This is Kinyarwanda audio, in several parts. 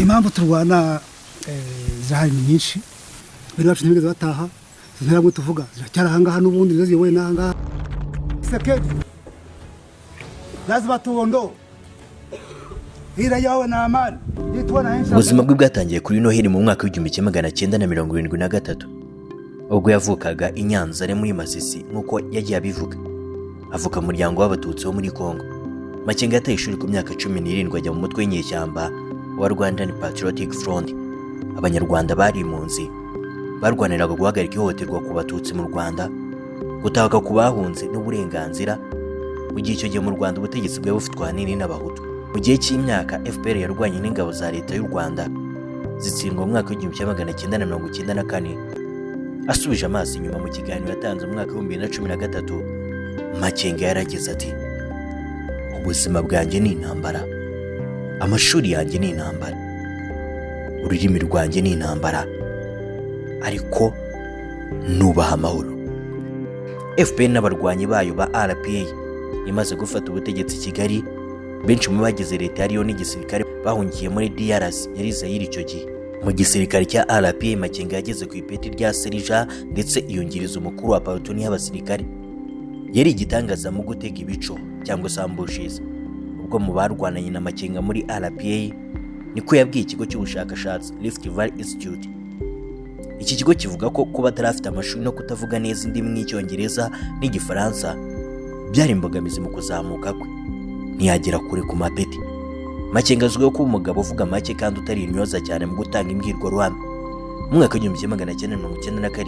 impamvu turwana zahari nyinshi bari bacu ntibigeze bataha ntaramwe tuvuga ziracyarahangaha n'ubundi ziyoboye nanga Sekedi lazima tuondo hira yawe na amani yitwana hensha. Ubuzima bwe bwatangiye kuri Noheli mu mwaka w'1973 ubwo yavukaga i Nyanza ari muri Masisi nkuko yagiye abivuga. Avuka mu muryango w'abatutsi wo muri Kongo. Makenga yataye ishuri ku myaka 17 ajya mu mutwe w'inyeshyamba wa Rwandan Patriotic Front. Abanyarwanda bari impunzi barwaniraga guhagarika ihohoterwa ku batutsi mu Rwanda, gutaka ku bahunze n'uburenganzira. Mu gihe icyo gihe mu Rwanda ubutegetsi bwari bufitwe ahanini n'abahutu. Mu gihe cy'imyaka FPR yarwanye n'ingabo za leta y'u Rwanda zitsindwa mu mwaka w'1994. Asubije amaso inyuma mu kiganiro yatanze mu mwaka w'2013, Makenga yaragize ati: ubuzima bwanjye ni intambara, amashuri yanjye ni intambara, ururimi rwanjye ni intambara, ariko nubaha amahoro. FPR n'abarwanyi bayo ba RPA imaze gufata ubutegetsi Kigali, benshi mu bagize leta yariyo n'igisirikare bahungiye muri DRC yari Zaire icyo gihe. Mu gisirikare cya RPA Makenga yageze ku ipeti rya Serija ndetse iyungiriza umukuru wa platoon y'abasirikare. Yari igitangaza mu gutega ibico cyangwa se ambushes. Ubwo mu barwananye na Makenga muri RPA niko yabwiye ikigo cy'ubushakashatsi Rift Valley Institute. Iki kigo kivuga ko kuba atarafite amashuri no kutavuga neza indimi nk'icyongereza n'igifaransa byari imbogamizi mu kuzamuka kwe, ntiyagera kure ku mapeti. Makenga azwiho kuba umugabo uvuga make kandi utari intyoza cyane mu gutanga imbwirwaruhame. Mu mwaka w'1997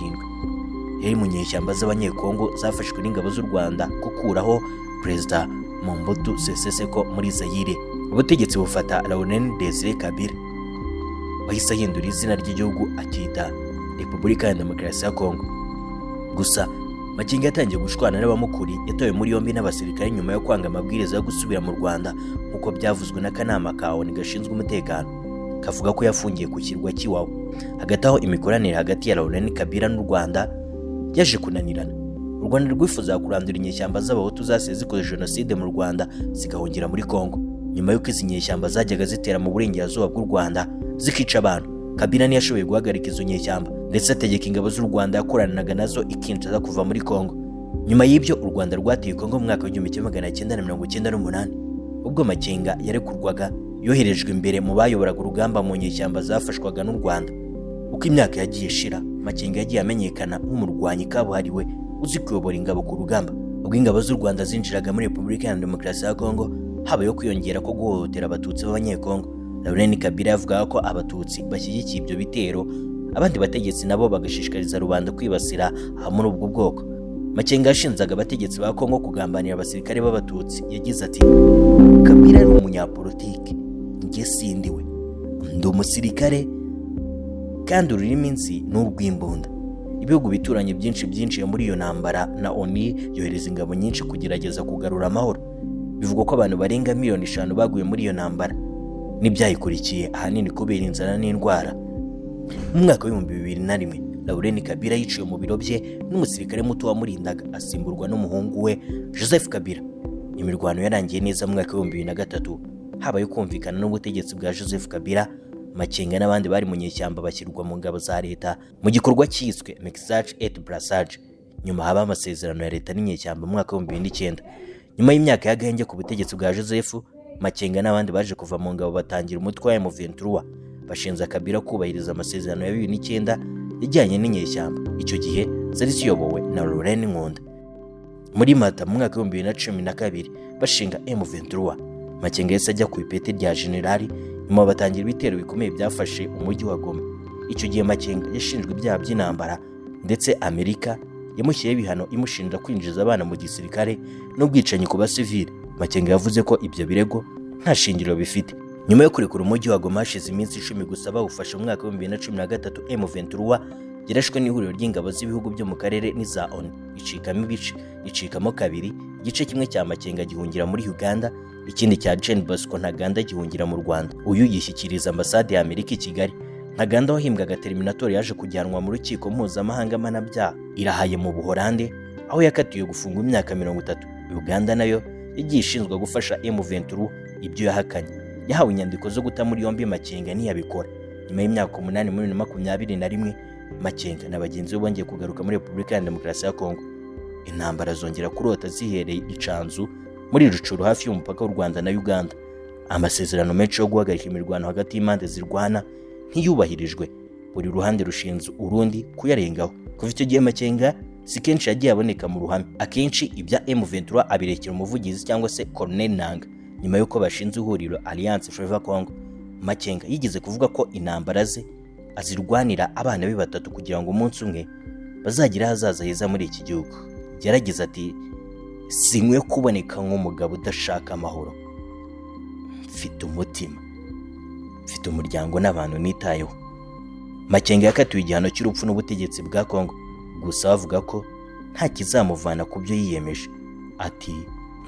yari mu nyeshyamba z'abanyekongo zafashwe n'ingabo z'u Rwanda gukuraho Perezida Mobutu Sese Seko muri Zaire. Ubutegetsi bufata Laurent Désiré Kabila, wahise ahindura izina ry'igihugu akita Repubulika ya Demokarasi ya Kongo. Gusa Makenga yatangiye gushwana n'abamukuri, yatowe muri yombi n'abasirikare nyuma yo kwanga amabwiriza yo gusubira mu Rwanda nk'uko byavuzwe n'akanama ka ONU gashinzwe umutekano, kavuga ko yafungiye ku kirwa cy'Iwawa. Hagati aho imikoranire hagati ya Laurent Kabila n'u Rwanda yaje kunanirana. U Rwanda rwifuza kurandura inyeshyamba z'abahutu zasize zikoze jenoside mu Rwanda zigahungira muri Kongo. Nyuma y'uko izi nyeshyamba zajyaga zitera mu burengerazuba bw'u Rwanda zikica abantu, Kabila ntiyashoboye guhagarika izo nyeshyamba ndetse ategeka ingabo z'u Rwanda yakoranaga nazo ikincaza kuva muri Kongo. Nyuma y'ibyo u Rwanda rwateye Kongo mu mwaka w'1998 ubwo Makenga yarekurwaga, yoherejwe imbere mu bayoboraga urugamba mu nyeshyamba zafashwaga n'u Rwanda. Uko imyaka yagiye ishira, Makenga yagiye amenyekana nk'umurwanyi kabuhariwe uzi kuyobora ingabo ku rugamba. Ubwo ingabo z'u Rwanda zinjiraga muri Repubulika ya Demokarasi ya Kongo, habayeho kwiyongera ko guhohotera abatutsi b'abanyekongo. Laurent Kabila yavugaga ko abatutsi bashyigikiye ibyo bitero, abandi bategetsi nabo bagashishikariza rubanda kwibasira muri ubwo bwoko. Makenga yashinzaga abategetsi ba Kongo kugambanira abasirikare b'abatutsi. Yagize ati: Kabila ari umunyapolitiki, njye sindiwe, ndi umusirikare kandi ururimi nzi n'urw'imbunda. Ibihugu bituranye byinshi byinjiye muri iyo ntambara na ONU yohereza ingabo nyinshi kugerageza kugarura amahoro. Bivugwa ko abantu barenga 5,000,000 baguye muri iyo ntambara n'ibyayikurikiye, ahanini kubera inzara n'indwara. Mu mwaka w'2001 Laurent Kabila yiciwe mu biro bye n'umusirikare muto wamurindaga, asimburwa n'umuhungu we Joseph Kabila. Imirwano yarangiye neza mu mwaka w'2003, habaye kumvikana n'ubutegetsi bwa Joseph Kabila. Makenga n'abandi bari mu nyeshyamba bashyirwa mu ngabo za leta mu gikorwa cyiswe Mixage et Brassage. Nyuma haba amasezerano ya leta n'inyeshyamba mu mwaka w'2009. Nyuma y'imyaka y'agahenge ku butegetsi bwa Joseph, Makenga n'abandi baje kuva mu ngabo batangira umutwe wa M23, bashinza Kabila kubahiriza amasezerano ya 2009 yajyanye n'inyeshyamba. Icyo gihe zari ziyobowe na Laurent Nkunda. Muri Mata mu mwaka w'2012 bashinga M23, Makenga yese ajya ku ipeti rya generali, nyuma batangira ibitero bikomeye byafashe umujyi wa Goma. Icyo gihe Makenga yashinjwe ibyaha by'intambara ndetse Amerika yamushyiriyeho ibihano imushinja kwinjiza abana mu gisirikare n'ubwicanyi ku basivili. Makenga yavuze ko ibyo birego nta shingiro bifite. Nyuma yo kurekura umujyi wa Goma hashize iminsi 10 gusa bawufashe mu mwaka w'2013, M23 yarashwe n'ihuriro ry'ingabo z'ibihugu byo mu karere n'iza ONU, icikamo ibice, icikamo kabiri. Igice kimwe cya Makenga gihungira muri Uganda, ikindi cya Jean Bosco Ntaganda gihungira mu Rwanda. Uyu yishyikiriza ambasade ya Amerika i Kigali. Ntaganda wahimbwaga Terminator yaje kujyanwa mu rukiko mpuzamahanga mpanabyaha irahaye mu Buholande, aho yakatiwe gufungwa imyaka 30. Uganda nayo yagiye ishinzwe gufasha M23, ibyo yahakanye. yahawe inyandiko zo guta muri yombi Makenga ntiyabikora. Nyuma y'imyaka 8 muri 2021 Makenga na bagenzi be bongeye kugaruka muri Repubulika ya Demokarasi ya Kongo. Intambara zongera kurota zihereye icanzu muri Rucuru hafi y'umupaka w'u Rwanda na Uganda. Amasezerano menshi yo guhagarika imirwano hagati y'impande zirwana ntiyubahirijwe, buri ruhande rushinze urundi kuyarengaho. Kuva icyo gihe Makenga si kenshi yagiye aboneka mu ruhame, akenshi ibya M23 abirekera umuvugizi cyangwa se Colonel Nanga. Nyuma y'uko bashinze ihuriro Alliance Fleuve Congo, Makenga yigeze kuvuga ko intambara ze azirwanira abana be batatu kugira ngo umunsi umwe bazagira ahazaza heza muri iki gihugu. Yaragize ati, sinkwiye kuboneka nk'umugabo udashaka amahoro, mfite umutima, mfite umuryango n'abantu nitayeho. Makenga yakatiwe igihano cy'urupfu n'ubutegetsi bwa Kongo, gusa avuga ko nta kizamuvana ku byo yiyemeje. Ati,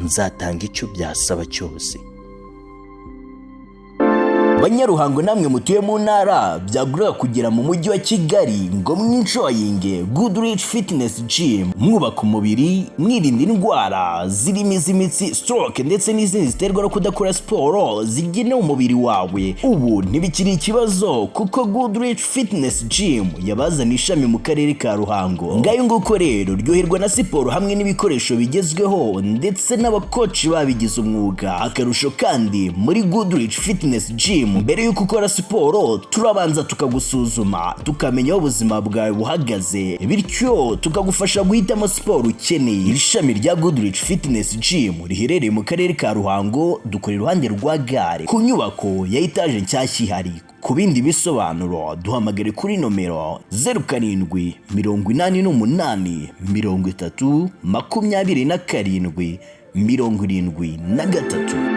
nzatanga icyo byasaba cyose. Banyaruhango namwe mutuye mu ntara byagurira kugera mu mujyi wa Kigali ngo mwinjoyinge Goodrich Fitness Gym, mwubaka umubiri, mwirinda indwara zirimo iz'imitsi, stroke ndetse n'izindi ziterwa no kudakora siporo zigenewe umubiri wawe. Ubu ntibikiri ikibazo kuko Goodrich Fitness Gym yabazana ishami mu karere ka Ruhango. Ngayo nguko rero ryoherwa na siporo hamwe n'ibikoresho bigezweho ndetse n'abakoci babigize umwuga. Akarusho kandi muri Goodrich Fitness Gym, mbere yuko ukora siporo turabanza tukagusuzuma tukamenya aho ubuzima bwawe buhagaze, bityo tukagufasha guhitamo siporo ukeneye. Iri shami rya Goodrich Fitness Gym riherereye mu karere ka Ruhango, dukora iruhande rwa gare ku nyubako ya etaje nshyashya ihari. Ku bindi bisobanuro duhamagare kuri nomero 0788 30 27 73.